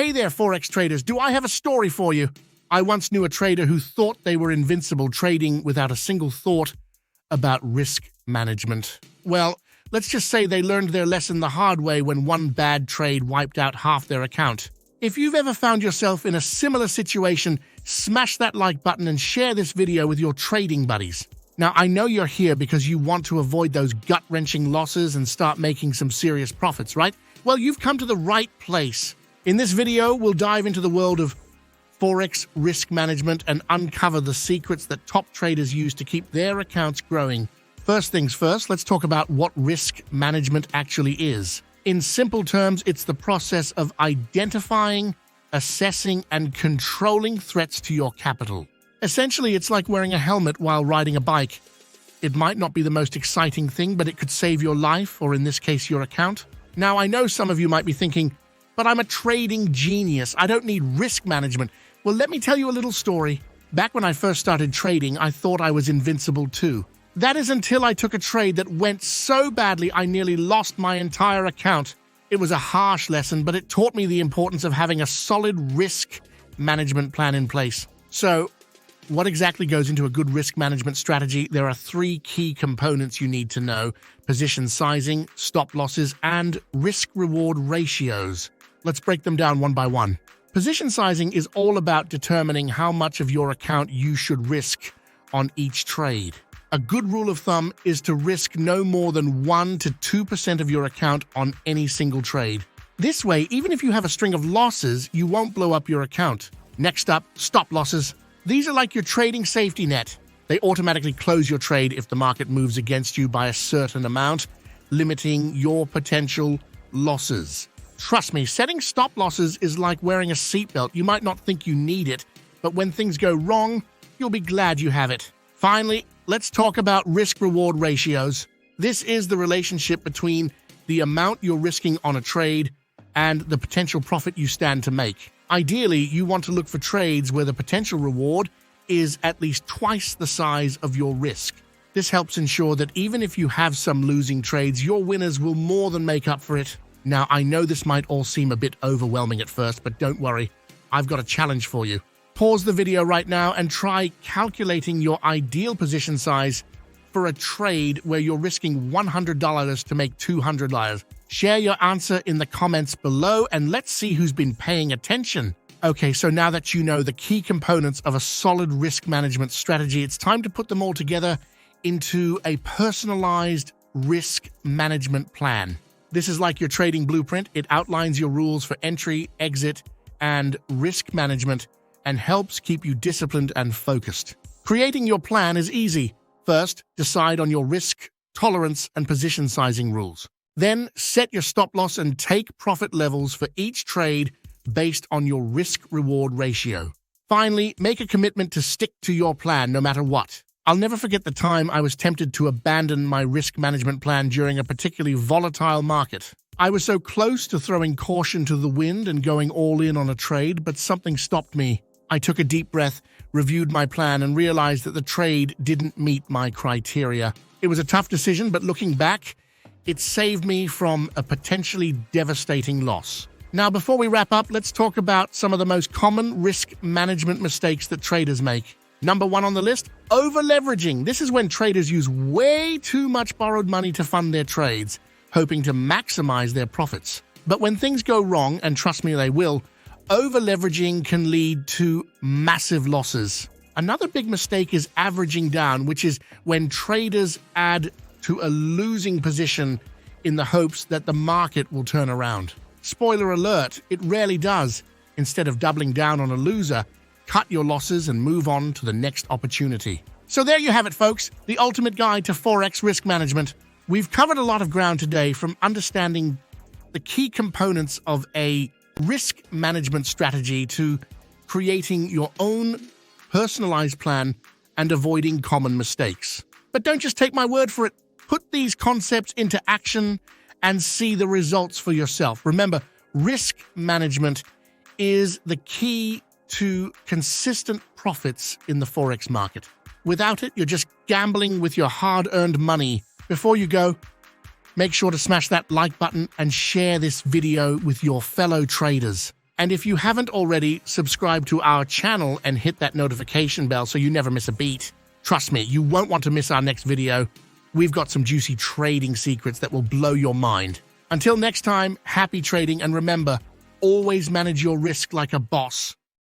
Hey there, Forex traders. Do I have a story for you? I once knew a trader who thought they were invincible, trading without a single thought about risk management. Well, let's just say they learned their lesson the hard way when one bad trade wiped out half their account. If you've ever found yourself in a similar situation, smash that like button and share this video with your trading buddies. Now, I know you're here because you want to avoid those gut-wrenching losses and start making some serious profits, right? Well, you've come to the right place. In this video, we'll dive into the world of Forex risk management and uncover the secrets that top traders use to keep their accounts growing. First things first, let's talk about what risk management actually is. In simple terms, it's the process of identifying, assessing, and controlling threats to your capital. Essentially, it's like wearing a helmet while riding a bike. It might not be the most exciting thing, but it could save your life, or in this case, your account. Now, I know some of you might be thinking, but I'm a trading genius. I don't need risk management. Well, let me tell you a little story. Back when I first started trading, I thought I was invincible too. That is until I took a trade that went so badly I nearly lost my entire account. It was a harsh lesson, but it taught me the importance of having a solid risk management plan in place. So, what exactly goes into a good risk management strategy? There are three key components you need to know: position sizing, stop losses, and risk-reward ratios. Let's break them down one by one. Position sizing is all about determining how much of your account you should risk on each trade. A good rule of thumb is to risk no more than 1 to 2% of your account on any single trade. This way, even if you have a string of losses, you won't blow up your account. Next up, stop losses. These are like your trading safety net. They automatically close your trade if the market moves against you by a certain amount, limiting your potential losses. Trust me, setting stop losses is like wearing a seatbelt. You might not think you need it, but when things go wrong, you'll be glad you have it. Finally, let's talk about risk-reward ratios. This is the relationship between the amount you're risking on a trade and the potential profit you stand to make. Ideally, you want to look for trades where the potential reward is at least twice the size of your risk. This helps ensure that even if you have some losing trades, your winners will more than make up for it. Now, I know this might all seem a bit overwhelming at first, but don't worry, I've got a challenge for you. Pause the video right now and try calculating your ideal position size for a trade where you're risking $100 to make $200. Share your answer in the comments below and let's see who's been paying attention. Okay, so now that you know the key components of a solid risk management strategy, it's time to put them all together into a personalized risk management plan. This is like your trading blueprint. It outlines your rules for entry, exit, and risk management and helps keep you disciplined and focused. Creating your plan is easy. First, decide on your risk, tolerance, and position sizing rules. Then, set your stop loss and take profit levels for each trade based on your risk-reward ratio. Finally, make a commitment to stick to your plan no matter what. I'll never forget the time I was tempted to abandon my risk management plan during a particularly volatile market. I was so close to throwing caution to the wind and going all in on a trade, but something stopped me. I took a deep breath, reviewed my plan, and realized that the trade didn't meet my criteria. It was a tough decision, but looking back, it saved me from a potentially devastating loss. Now, before we wrap up, let's talk about some of the most common risk management mistakes that traders make. Number 1 on the list, over-leveraging. This is when traders use way too much borrowed money to fund their trades, hoping to maximize their profits. But when things go wrong, and trust me, they will, over-leveraging can lead to massive losses. Another big mistake is averaging down, which is when traders add to a losing position in the hopes that the market will turn around. Spoiler alert, it rarely does. Instead of doubling down on a loser, cut your losses and move on to the next opportunity. So there you have it, folks, the ultimate guide to Forex risk management. We've covered a lot of ground today, from understanding the key components of a risk management strategy to creating your own personalized plan and avoiding common mistakes. But don't just take my word for it. Put these concepts into action and see the results for yourself. Remember, risk management is the key to consistent profits in the Forex market. Without it, you're just gambling with your hard-earned money. Before you go, make sure to smash that like button and share this video with your fellow traders. And if you haven't already, subscribe to our channel and hit that notification bell so you never miss a beat. Trust me, you won't want to miss our next video. We've got some juicy trading secrets that will blow your mind. Until next time, happy trading, and remember, always manage your risk like a boss.